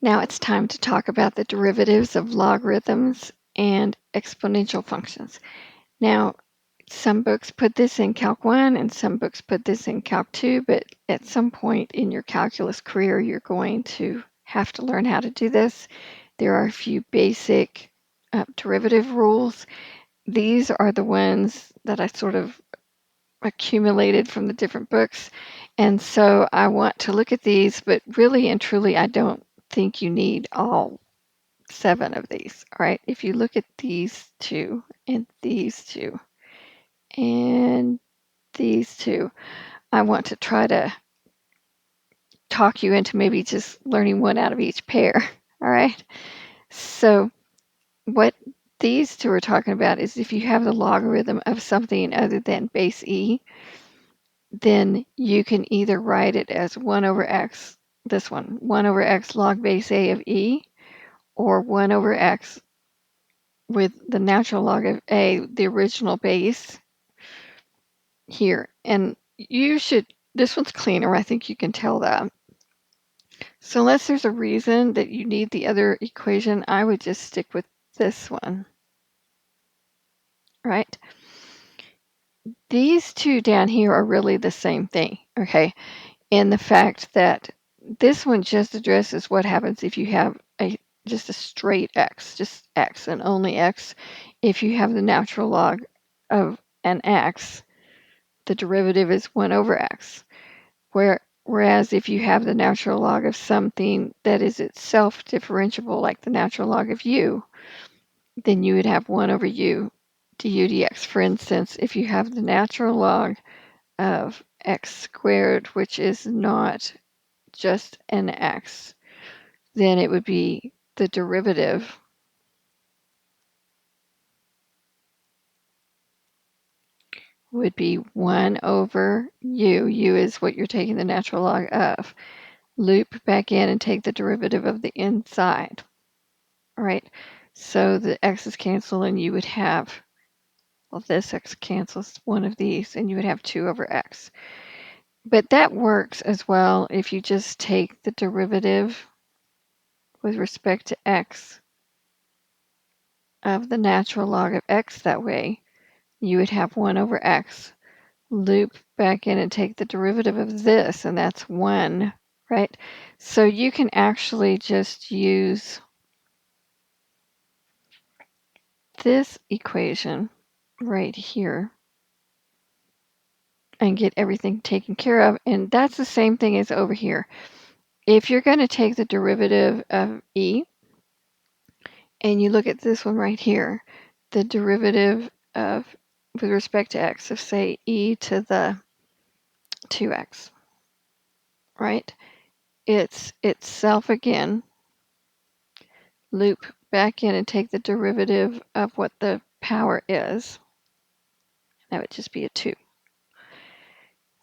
Now it's time to talk about the derivatives of logarithms and exponential functions. Now, some books put this in Calc 1 and some books put this in Calc 2, but at some point in your calculus career, you're going to have to learn how to do this. There are a few basic derivative rules. These are the ones that I sort of accumulated from the different books. And so I want to look at these, but really and truly, I don't think you need all 7 of these. All right. If you look at these two and these two and these two, I want to try to talk you into maybe just learning one out of each pair. All right. So what these two are talking about is if you have the logarithm of something other than base e, then you can either write it as 1 over x, this one, 1 over x log base a of e, or 1 over x with the natural log of a, the original base here. And you should, this one's cleaner, I think you can tell that. So unless there's a reason that you need the other equation, I would just stick with this one, right? These two down here are really the same thing, okay? In the fact that this one just addresses what happens if you have just a straight x, just x and only x. If you have the natural log of an x, the derivative is 1 over x. Whereas if you have the natural log of something that is itself differentiable, like the natural log of u, then you would have 1 over u du dx. For instance, if you have the natural log of x squared, which is not just an x, then it would be the derivative would be 1 over u. U is what you're taking the natural log of. Loop back in and take the derivative of the inside. All right, so the x's cancel and you would have, well, this x cancels one of these and you would have 2 over x. But that works as well if you just take the derivative with respect to x of the natural log of x that way. You would have 1 over x. Loop back in and take the derivative of this, and that's 1, right? So you can actually just use this equation right here and get everything taken care of. And that's the same thing as over here. If you're going to take the derivative of e, and you look at this one right here, the derivative of, with respect to x, of say e to the 2x, right? It's itself again. Loop back in and take the derivative of what the power is. That would just be a 2.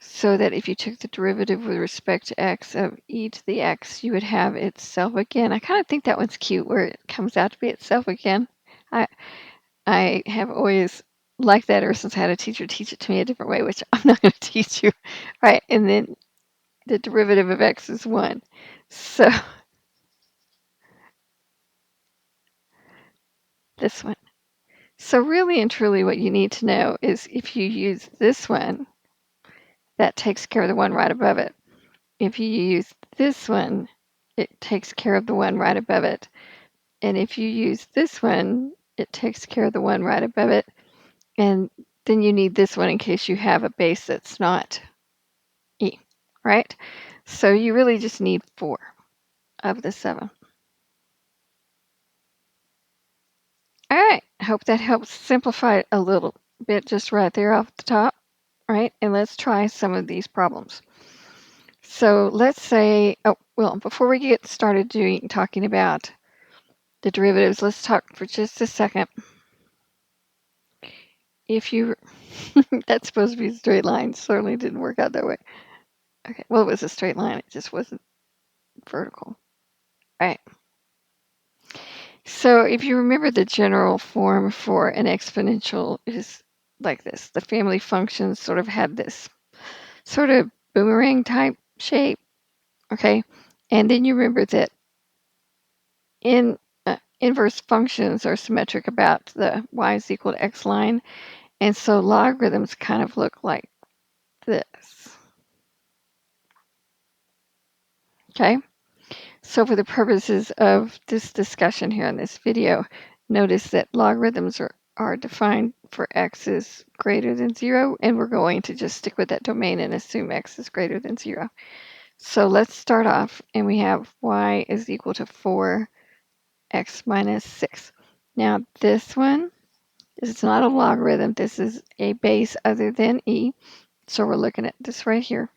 So that if you took the derivative with respect to x of e to the x, you would have itself again. I kind of think that one's cute where it comes out to be itself again. I have always liked that ever since I had a teacher teach it to me a different way, which I'm not going to teach you. Right, and then the derivative of x is 1. So this one. So really and truly what you need to know is if you use this one, that takes care of the one right above it. If you use this one, it takes care of the one right above it. And if you use this one, it takes care of the one right above it. And then you need this one in case you have a base that's not e, right? So you really just need 4 of the 7. All right, I hope that helps simplify it a little bit just right there off the top. All right, and let's try some of these problems. So let's say, oh, well, before we get started talking about the derivatives, let's talk for just a second. If you, that's supposed to be a straight line, certainly didn't work out that way. Okay, well, it was a straight line, it just wasn't vertical. All right. So if you remember, the general form for an exponential is like this. The family functions sort of had this sort of boomerang type shape, okay? And then you remember that in inverse functions are symmetric about the y is equal to x line, and so logarithms kind of look like this. Okay, so for the purposes of this discussion here in this video, notice that logarithms are defined for x is greater than 0, and we're going to just stick with that domain and assume x is greater than 0. So let's start off, and we have y is equal to 4x minus 6. Now this one, this is not a logarithm, this is a base other than e, so we're looking at this right here.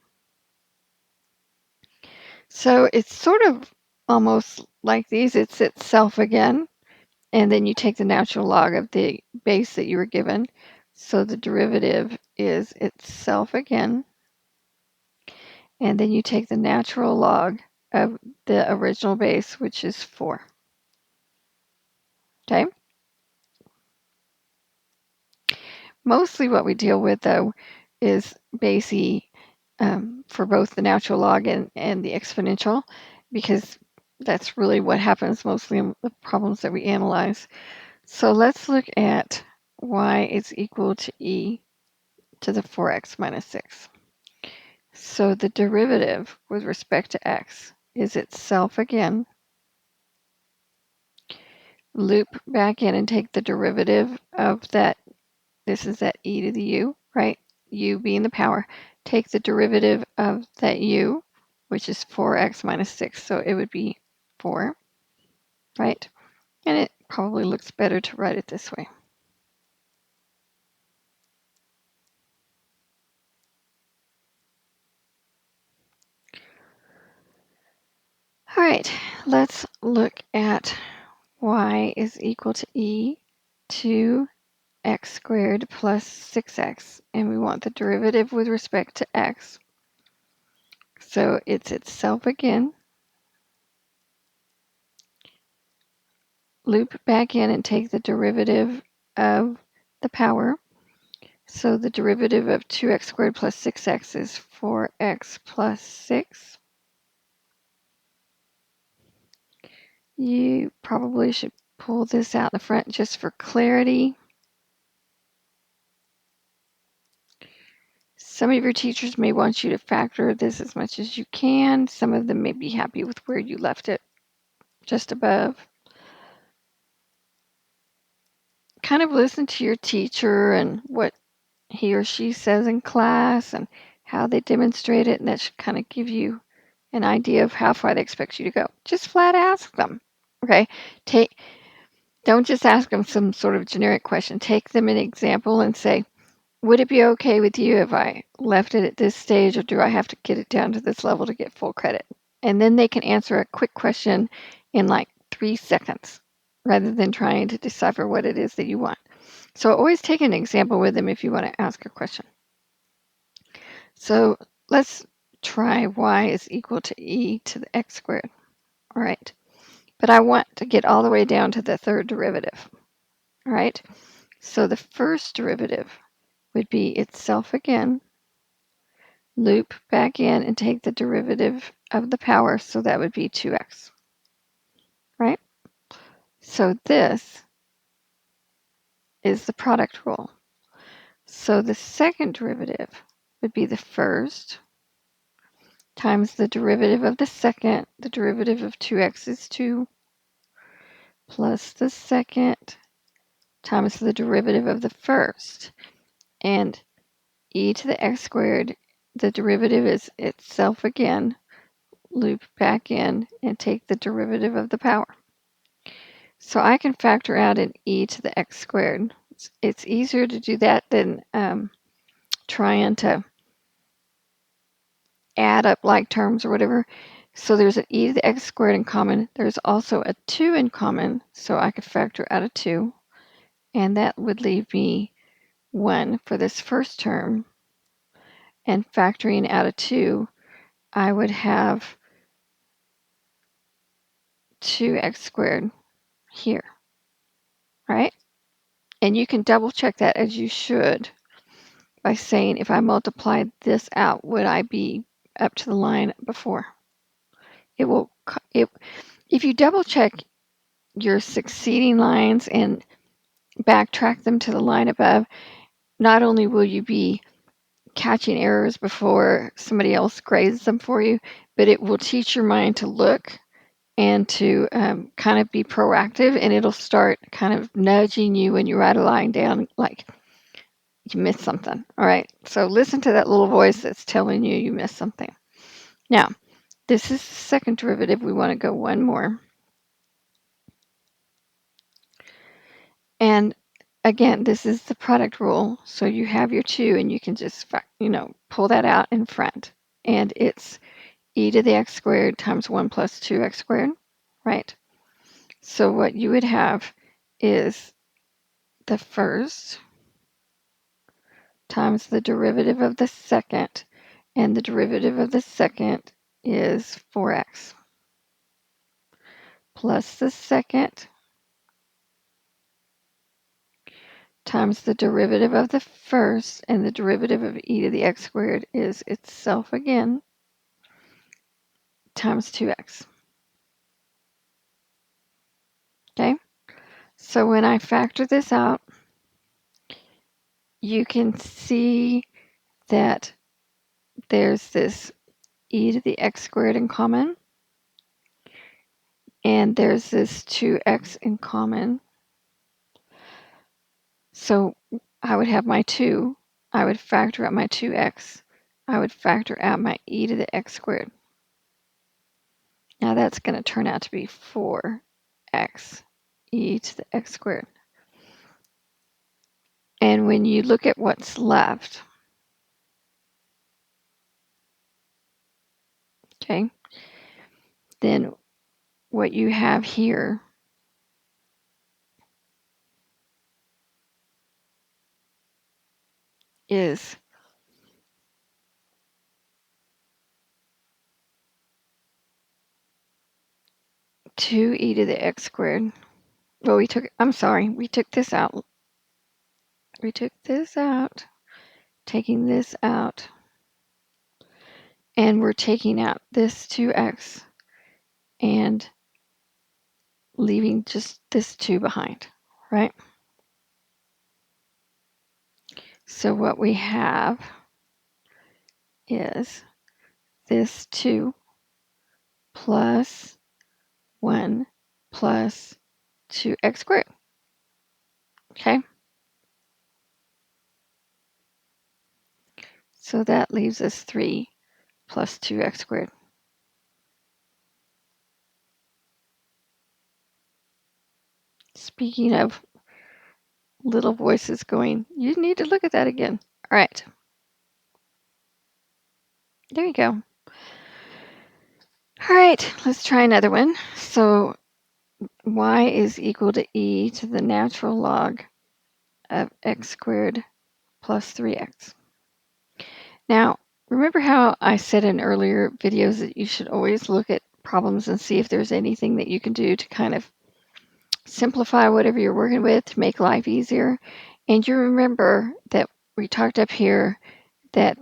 So it's sort of almost like these, it's itself again, and then you take the natural log of the base that you were given. So the derivative is itself again, and then you take the natural log of the original base, which is 4. Okay? Mostly what we deal with, though, is base e for both the natural log and the exponential, because that's really what happens mostly in the problems that we analyze. So let's look at y is equal to e to the 4x minus 6. So the derivative with respect to x is itself again. Loop back in and take the derivative of that. This is that e to the u, right? U being the power. Take the derivative of that u, which is 4x minus 6. So it would be 4, right? And it probably looks better to write it this way. All right, let's look at y is equal to e to x squared plus 6x, and we want the derivative with respect to x. So it's itself again. Loop back in and take the derivative of the power. So the derivative of 2x squared plus 6x is 4x plus 6. You probably should pull this out in the front just for clarity. Some of your teachers may want you to factor this as much as you can. Some of them may be happy with where you left it, just above. Kind of listen to your teacher and what he or she says in class and how they demonstrate it, and that should kind of give you an idea of how far they expect you to go. Just flat ask them, okay? Don't just ask them some sort of generic question. Take them an example and say, would it be okay with you if I left it at this stage, or do I have to get it down to this level to get full credit? And then they can answer a quick question in like 3 seconds rather than trying to decipher what it is that you want. So always take an example with them if you want to ask a question. So let's try y is equal to e to the x squared. All right. But I want to get all the way down to the third derivative. All right. So the first derivative would be itself again. Loop back in and take the derivative of the power. So that would be 2x. Right? So this is the product rule. So the second derivative would be the first times the derivative of the second. The derivative of 2x is 2, plus the second times the derivative of the first. And e to the x squared, the derivative is itself again. Loop back in and take the derivative of the power. So I can factor out an e to the x squared. It's easier to do that than trying to add up like terms or whatever. So there's an e to the x squared in common. There's also a 2 in common, so I could factor out a 2. And that would leave me 1 for this first term. And factoring out a 2, I would have 2x squared here, right? And you can double check that, as you should, by saying, if I multiplied this out, would I be up to the line before? It will. If you double check your succeeding lines and backtrack them to the line above, not only will you be catching errors before somebody else grades them for you, but it will teach your mind to look and to kind of be proactive, and it'll start kind of nudging you when you write a line down like you missed something. All right, so listen to that little voice that's telling you you missed something. Now, this is the second derivative. We want to go one more. And again, this is the product rule. So you have your 2 and you can just, pull that out in front. And it's e to the x squared times 1 plus 2x squared, right? So what you would have is the first times the derivative of the second. And the derivative of the second is 4x plus the second times the derivative of the first, and the derivative of e to the x squared is itself again, times 2x. Okay? So when I factor this out, you can see that there's this e to the x squared in common, and there's this 2x in common. So I would have my 2, I would factor out my 2x, I would factor out my e to the x squared. Now that's going to turn out to be 4x e to the x squared. And when you look at what's left, okay, then what you have here is two e to the x squared. Well, we took this out. We took this out, taking this out, and we're taking out this 2x and leaving just this 2 behind, right? So what we have is this 2 plus 1 plus 2x squared, okay? So that leaves us 3 plus 2x squared. Speaking of little voices going, you need to look at that again. All right. There you go. All right, let's try another one. So y is equal to e to the natural log of x squared plus 3x. Now, remember how I said in earlier videos that you should always look at problems and see if there's anything that you can do to kind of simplify whatever you're working with to make life easier. And you remember that we talked up here that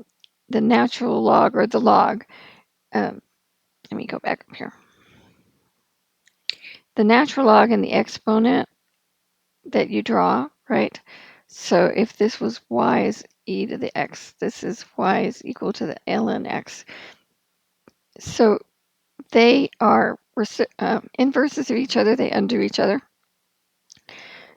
the natural log or the log, let me go back up here. The natural log and the exponent that you draw, right? So if this was y is e to the x, this is y is equal to the ln x. So they are inverses of each other, they undo each other.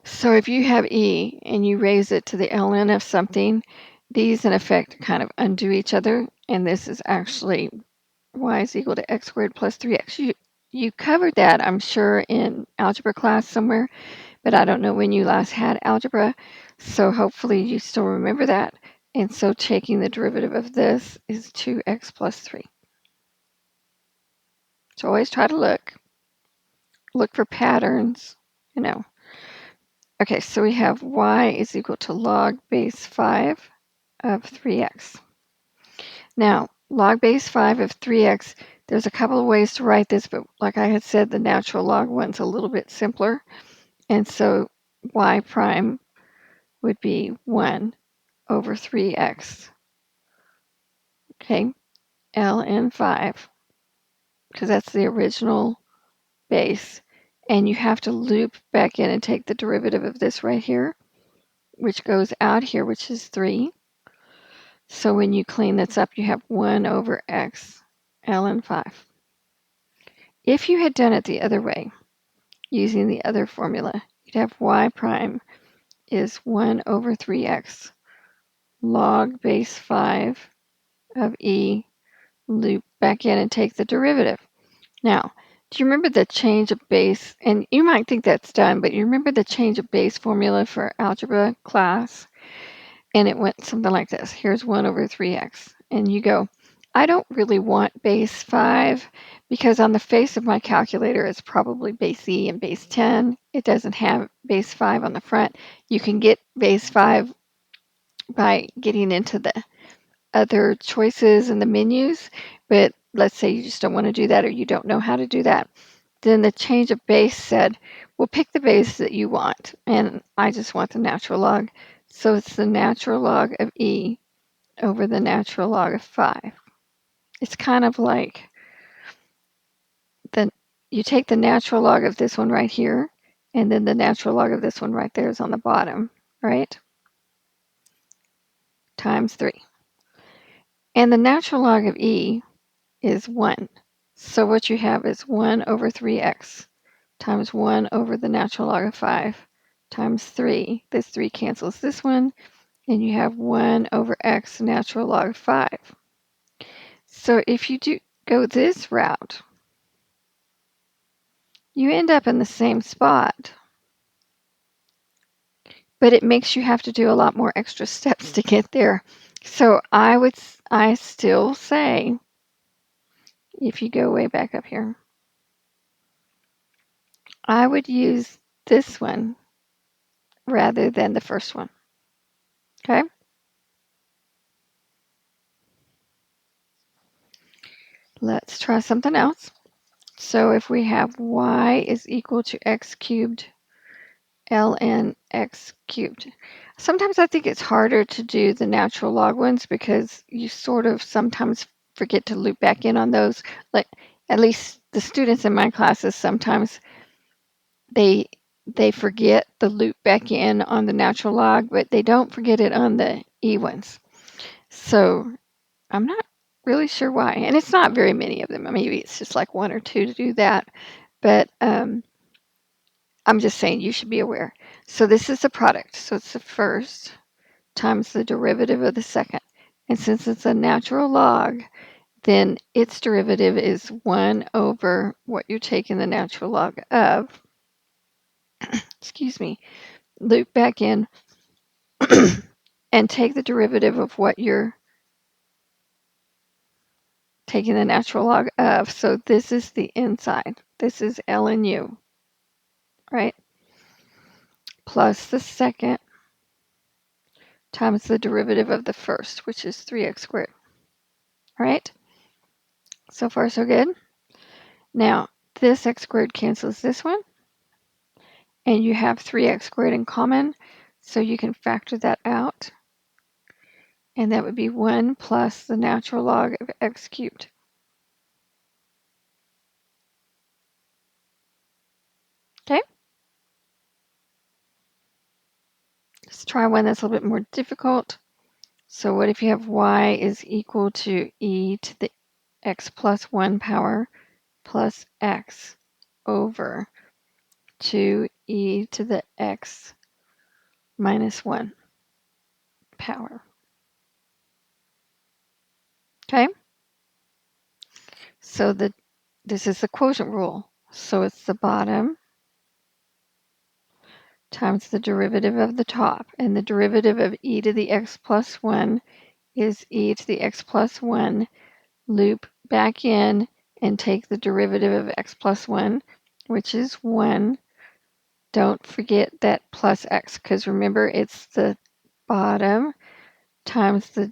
So if you have e and you raise it to the ln of something, these in effect kind of undo each other, and this is actually y is equal to x squared plus 3x. You covered that, I'm sure, in algebra class somewhere, but I don't know when you last had algebra, so hopefully you still remember that. And so taking the derivative of this is 2x plus 3. So always try to look for patterns, you know. Okay, so we have y is equal to log base 5 of 3x. Now, log base 5 of 3x, there's a couple of ways to write this, but like I had said, the natural log one's a little bit simpler. And so y prime would be 1 over 3x. Okay, ln 5, because that's the original base. and you have to loop back in and take the derivative of this right here, which goes out here, which is 3. So when you clean this up, you have 1 over x ln 5. If you had done it the other way, using the other formula, you'd have y prime is 1 over 3x log base 5 of e, loop back in and take the derivative. Now, do you remember the change of base? And you might think that's done, but you remember the change of base formula for algebra class? And it went something like this. Here's 1 over 3x. And you go, I don't really want base 5 because on the face of my calculator, it's probably base E and base 10. It doesn't have base 5 on the front. You can get base 5 by getting into the other choices in the menus, but let's say you just don't want to do that or you don't know how to do that. Then the change of base said, well, pick the base that you want. And I just want the natural log. So it's the natural log of e over the natural log of 5. It's kind of like you take the natural log of this one right here, and then the natural log of this one right there is on the bottom, right? Times 3. And the natural log of e is 1. So what you have is 1 over 3x times 1 over the natural log of 5 times 3. This 3 cancels this one, and you have 1 over x natural log of 5. So if you go this route, you end up in the same spot, but it makes you have to do a lot more extra steps to get there. So I still say, if you go way back up here, I would use this one rather than the first one. Okay? Let's try something else. So if we have y is equal to x cubed ln x cubed. Sometimes I think it's harder to do the natural log ones because you sort of sometimes forget to loop back in on those. Like at least the students in my classes, sometimes they forget the loop back in on the natural log, but they don't forget it on the e ones. So I'm not really sure why. And it's not very many of them. Maybe it's just like 1 or 2 to do that. But I'm just saying you should be aware. So this is the product. So it's the first times the derivative of the second. And since it's a natural log, then its derivative is 1 over what you're taking the natural log of. Excuse me. Loop back in and take the derivative of what you're taking the natural log of. So this is the inside. This is ln u, right? Plus the second times the derivative of the first, which is 3x squared. All right? So far, so good. Now, this x squared cancels this one, and you have 3x squared in common, so you can factor that out. And that would be 1 plus the natural log of x cubed. Okay? Let's try one that's a little bit more difficult. So what if you have y is equal to e to the x plus 1 power plus x over 2e to the x minus 1 power. Okay? So this is the quotient rule. So it's the bottom times the derivative of the top. And the derivative of e to the x plus 1 is e to the x plus 1. Loop back in and take the derivative of x plus 1, which is 1. Don't forget that plus x, because remember, it's the bottom times the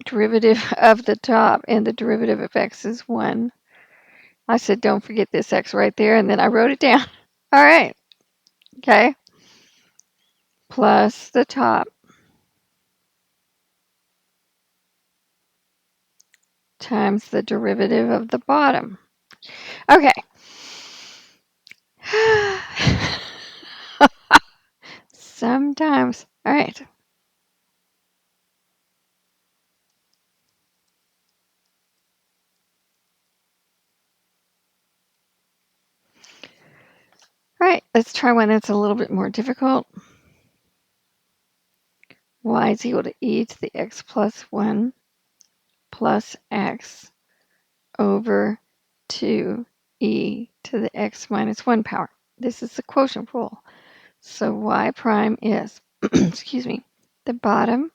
derivative of the top, and the derivative of x is 1. I said, don't forget this x right there, and then I wrote it down. All right, okay. Plus the top times the derivative of the bottom. Okay. Sometimes. All right. All right, let's try one that's a little bit more difficult. Y is equal to e to the x plus 1 plus x over 2e to the x minus 1 power. This is the quotient rule. So y prime is, excuse me, the bottom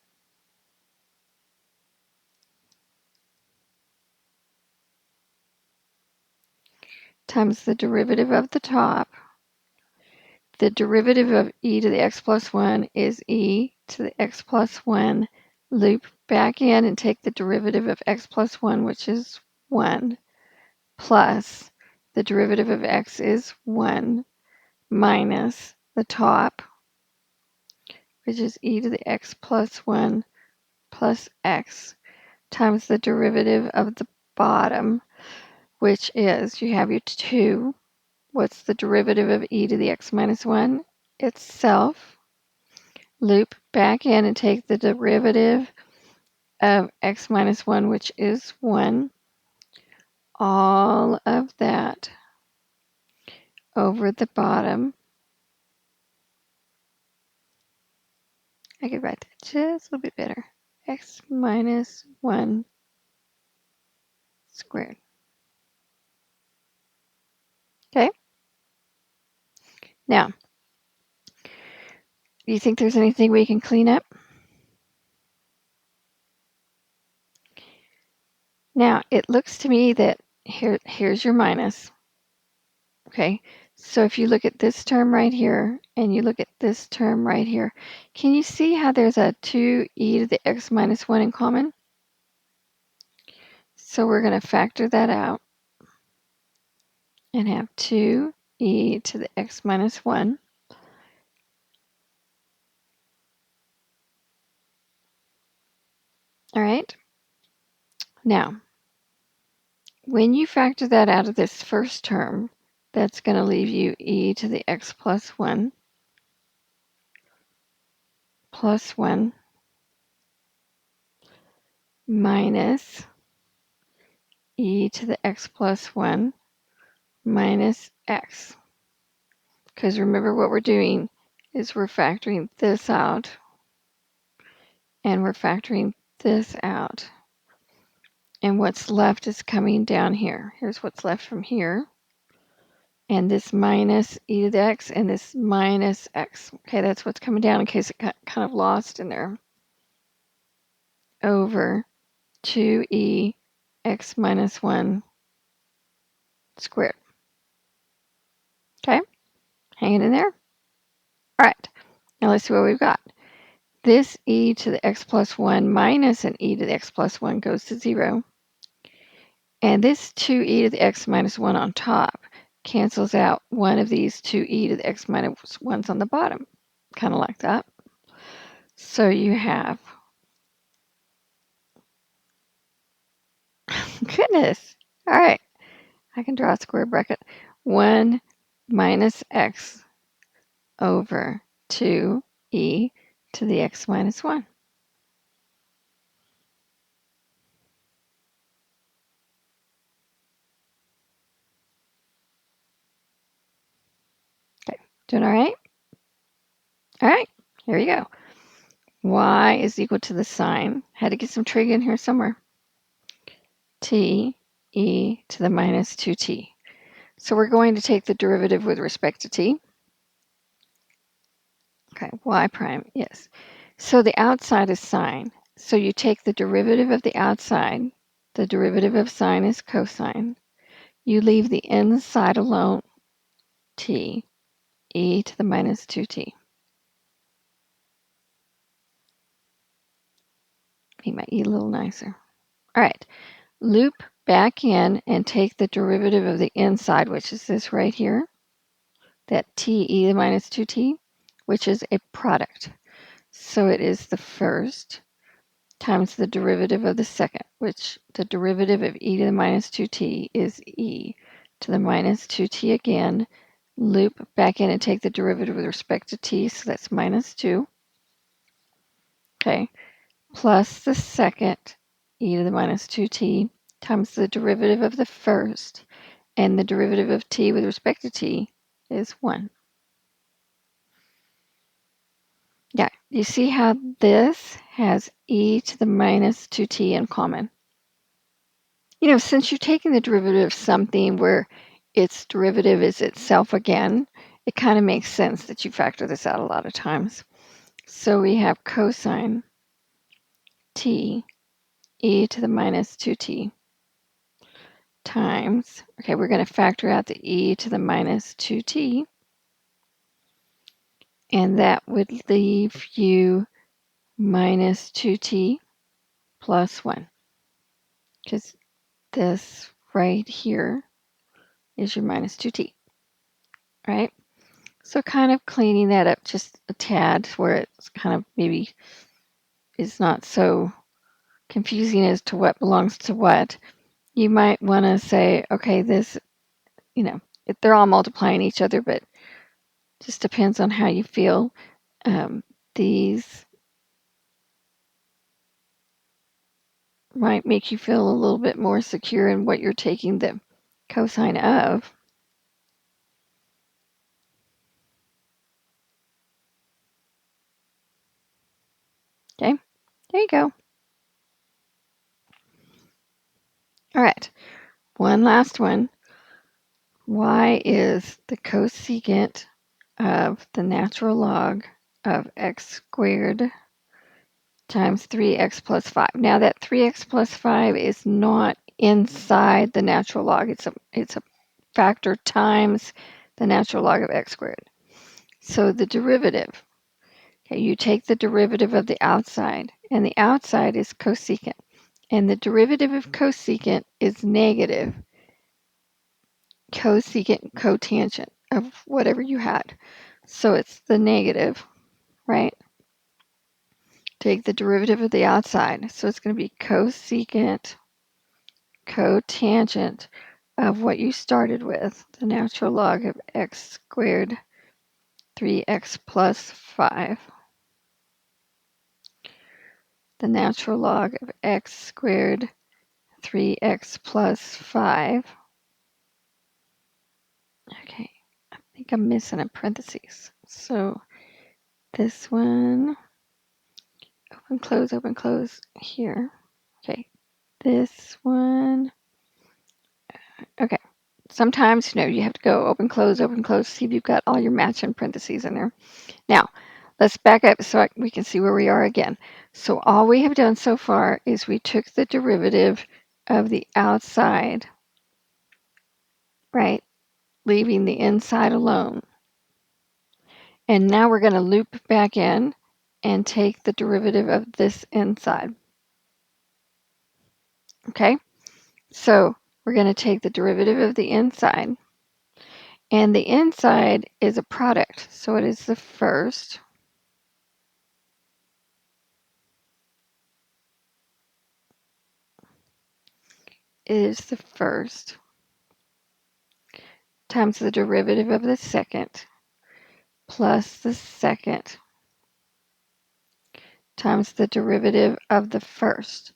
times the derivative of the top. The derivative of e to the x plus 1 is e to the x plus 1. Loop back in and take the derivative of x plus 1, which is 1, plus the derivative of x is 1, minus the top, which is e to the x plus 1 plus x, times the derivative of the bottom, which is, you have your 2. What's the derivative of e to the x minus 1? Itself. Loop back in and take the derivative of x minus 1, which is 1. All of that over the bottom. I could write that just a little bit better. X minus 1 squared. Okay? Now, do you think there's anything we can clean up? Now, it looks to me that here's your minus. Okay? So if you look at this term right here, and you look at this term right here, can you see how there's a 2e to the x minus 1 in common? So we're going to factor that out and have 2e to the x minus 1. All right? Now, when you factor that out of this first term, that's going to leave you e to the x plus 1 plus 1 minus e to the x plus 1 minus x. Because remember what we're doing is we're factoring this out and we're factoring this out. And what's left is coming down here. Here's what's left from here. And this minus e to the x and this minus x. Okay, that's what's coming down in case it got kind of lost in there. Over 2e x minus 1 squared. Okay, hanging in there? All right, now let's see what we've got. This e to the x plus 1 minus an e to the x plus 1 goes to 0. And this 2e to the x minus 1 on top cancels out one of these 2e to the x minus 1's on the bottom. Kind of like that. So you have, goodness, all right, I can draw a square bracket. 1 minus x over 2e to the x minus 1. Okay, doing all right? All right, here you go. Y is equal to the sign. Had to get some trig in here somewhere. T e to the minus 2t. So we're going to take the derivative with respect to t. Okay, y prime, yes. So the outside is sine. So you take the derivative of the outside. The derivative of sine is cosine. You leave the inside alone, t, e to the minus 2t. Make my e a little nicer. All right, loop back in and take the derivative of the inside, which is this right here, that t e to the minus 2t, which is a product. So it is the first times the derivative of the second, which the derivative of e to the minus 2t is e to the minus 2t again, loop back in and take the derivative with respect to t, so that's minus 2. Okay, plus the second e to the minus 2t times the derivative of the first, and the derivative of t with respect to t is 1. Yeah, you see how this has e to the minus 2t in common? You know, since you're taking the derivative of something where its derivative is itself again, it kind of makes sense that you factor this out a lot of times. So we have cosine t e to the minus 2t times, okay, we're going to factor out the e to the minus 2t, and that would leave you minus 2t plus 1, because this right here is your minus 2t, right? So kind of cleaning that up just a tad where it's kind of maybe is not so confusing as to what belongs to what. You might want to say, okay, this, you know, they're all multiplying each other, but just depends on how you feel. These might make you feel a little bit more secure in what you're taking the cosine of. Okay, there you go. All right, one last one. Y is the cosecant of the natural log of x squared times 3x plus 5. Now that 3x plus 5 is not inside the natural log. It's a factor times the natural log of x squared. So the derivative, okay, you take the derivative of the outside, and the outside is cosecant. And the derivative of cosecant is negative cosecant cotangent of whatever you had. So it's the negative, right? Take the derivative of the outside. So it's going to be cosecant cotangent of what you started with, the natural log of x squared 3x plus 5. The natural log of x squared 3x plus 5. Okay, I think I'm missing a parentheses. So this one, open, close here. Okay, this one. Okay, sometimes, you know, you have to go open, close, see if you've got all your matching parentheses in there. Now, let's back up so we can see where we are again. So all we have done so far is we took the derivative of the outside, right, leaving the inside alone. And now we're going to loop back in and take the derivative of this inside. Okay, so we're going to take the derivative of the inside, and the inside is a product, so it is the first. It is the first times the derivative of the second plus the second times the derivative of the first.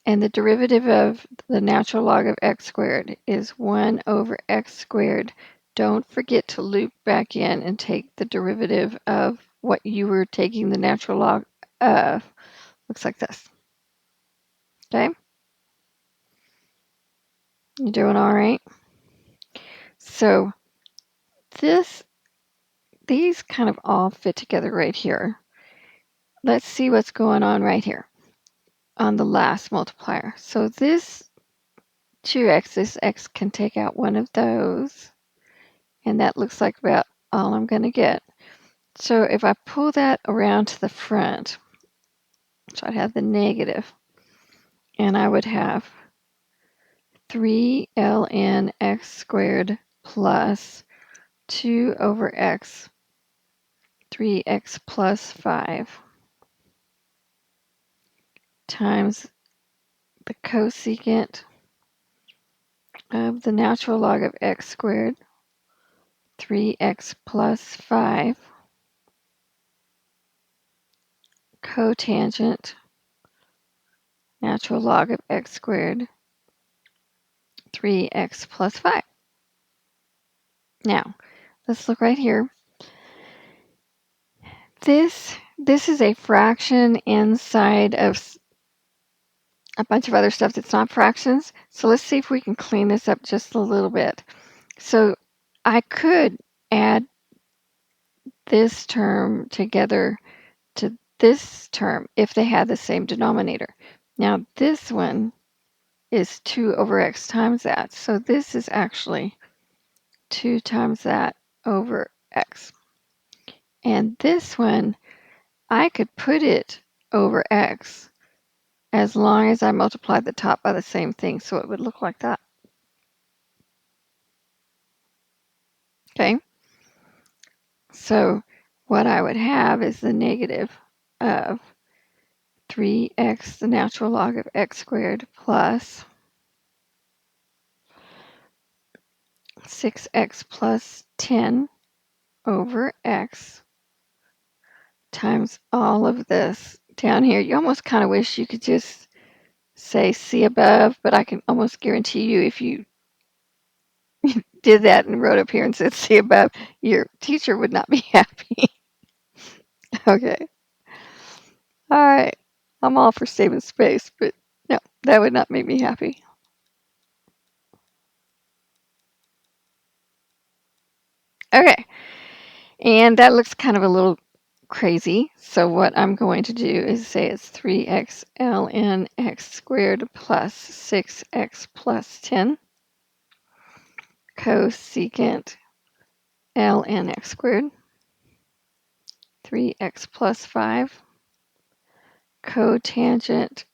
And the derivative of the natural log of x squared is 1 over x squared. Don't forget to loop back in and take the derivative of what you were taking the natural log of. Looks like this. Okay? You doing all right? So these kind of all fit together right here. Let's see what's going on right here on the last multiplier. So this 2x, this x can take out one of those, and that looks like about all I'm going to get. So if I pull that around to the front, so I'd have the negative, and I would have 3 ln x squared plus 2 over x, 3x plus 5 times the cosecant of the natural log of x squared 3x plus 5 cotangent natural log of x squared 3x plus 5. Now, let's look right here. This is a fraction inside of a bunch of other stuff that's not fractions. So let's see if we can clean this up just a little bit. So I could add this term together to this term if they had the same denominator. Now this one is 2 over x times that. So this is actually 2 times that over x. And this one, I could put it over x as long as I multiplied the top by the same thing. So it would look like that. Okay. So what I would have is the negative of 3x, the natural log of x squared, plus 6x plus 10 over x times all of this down here. You almost kind of wish you could just say C above, but I can almost guarantee you if you did that and wrote up here and said C above, your teacher would not be happy. Okay. All right. I'm all for saving space, but no, that would not make me happy. Okay. And that looks kind of a little crazy. So what I'm going to do is say it's 3x ln x squared plus 6x plus 10 cosecant ln x squared, 3x plus 5 cotangent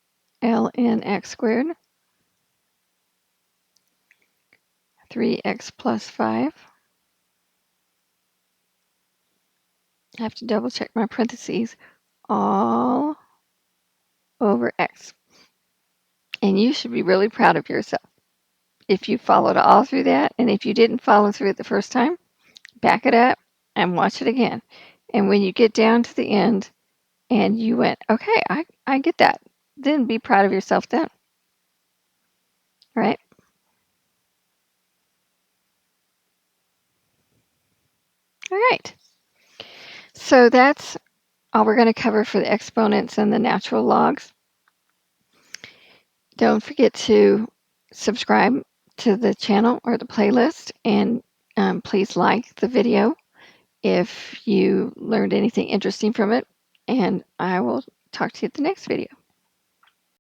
ln x squared, 3x plus 5. I have to double check my parentheses, all over x. And you should be really proud of yourself if you followed all through that. And if you didn't follow through it the first time, back it up and watch it again. And when you get down to the end and you went, okay, I get that, then be proud of yourself then. All right? All right. So that's all we're going to cover for the exponents and the natural logs. Don't forget to subscribe to the channel or the playlist, and please like the video if you learned anything interesting from it, and I will talk to you at the next video.